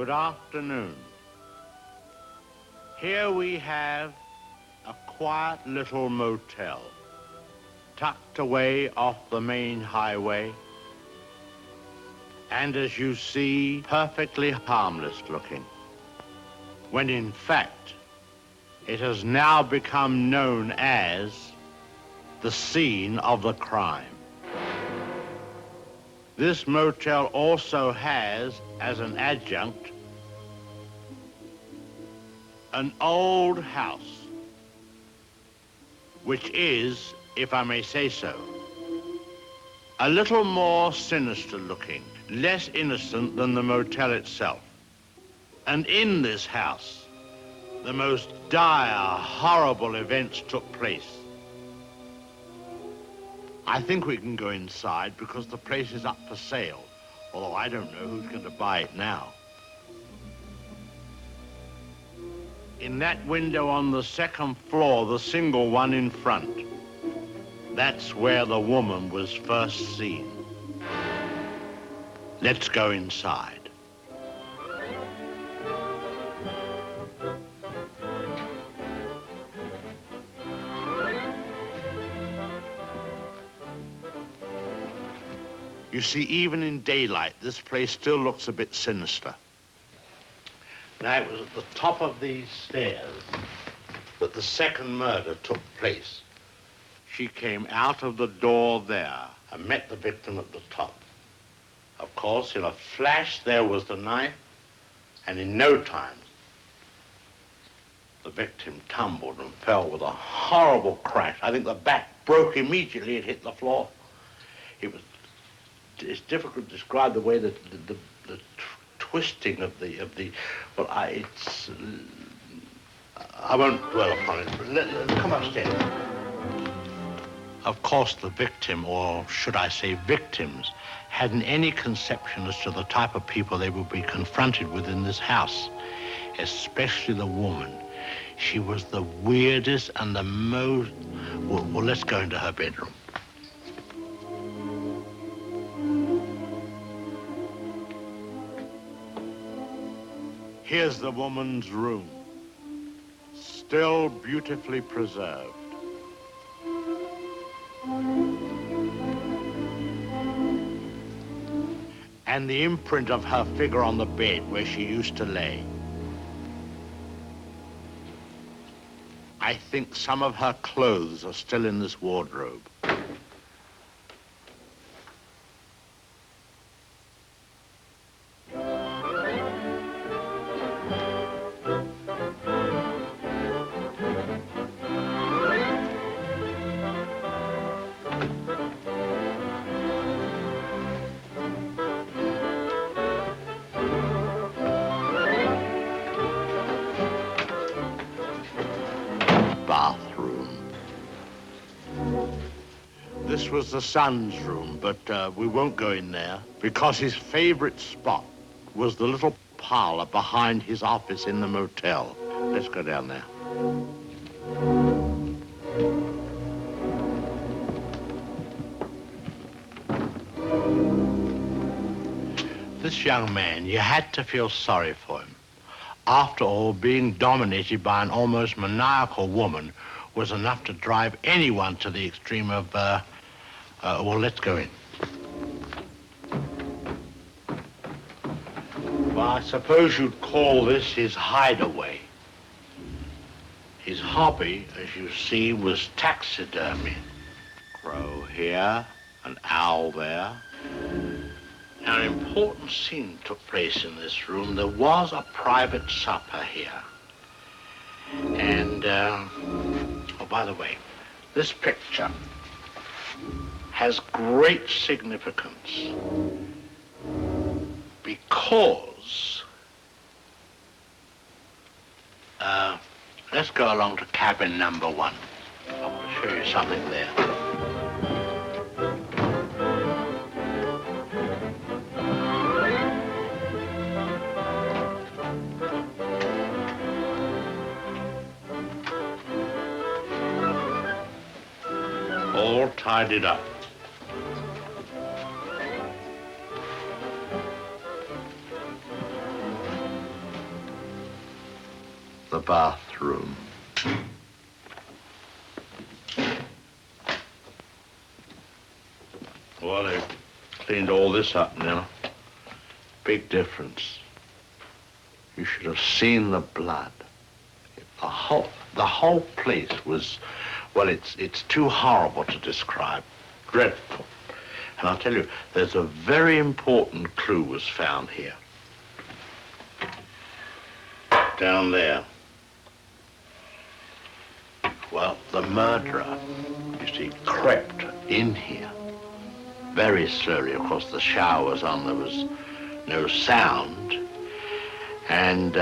Good afternoon. Here we have a quiet little motel, tucked away off the main highway, and as you see, perfectly harmless looking, when in fact, it has now become known as the scene of the crime. This motel also has, as an adjunct, an old house, which is, if I may say so, a little more sinister looking, less innocent than the motel itself. And in this house, the most dire, horrible events took place. I think we can go inside because the place is up for sale, although I don't know who's going to buy it now. In that window on the second floor, the single one in front, that's where the woman was first seen. Let's go inside. You see, even in daylight, this place still looks a bit sinister. Now, it was at the top of these stairs that the second murder took place. She came out of the door there and met the victim at the top. Of course, in a flash, there was the knife, and in no time, the victim tumbled and fell with a horrible crash. I think the back broke immediately. It hit the floor. It's difficult to describe the way that the twisting of the well, I won't dwell upon it, but come upstairs. Of course, the victim, or should I say victims, hadn't any conception as to the type of people they would be confronted with in this house, especially the woman. She was the weirdest and the most... Well, let's go into her bedroom. Here's the woman's room, still beautifully preserved. And the imprint of her figure on the bed where she used to lay. I think some of her clothes are still in this wardrobe. This was the son's room, but we won't go in there because his favorite spot was the little parlor behind his office in the motel. Let's go down there. This young man, you had to feel sorry for him. After all, being dominated by an almost maniacal woman was enough to drive anyone to the extreme of, well, let's go in. Well, I suppose you'd call this his hideaway. His hobby, as you see, was taxidermy. Crow here, an owl there. Now, an important scene took place in this room. There was a private supper here. And, oh, by the way, this picture has great significance because, let's go along to cabin number 1. I want to show you something there. All tidied up. bathroom. Well, they've cleaned all this up now. Big difference. You should have seen the blood. The whole place was, well, it's too horrible to describe. Dreadful. And I'll tell you, there's a very important clue was found here. Down there. Well, the murderer, you see, crept in here very slowly. Of course, the shower was on, there was no sound. And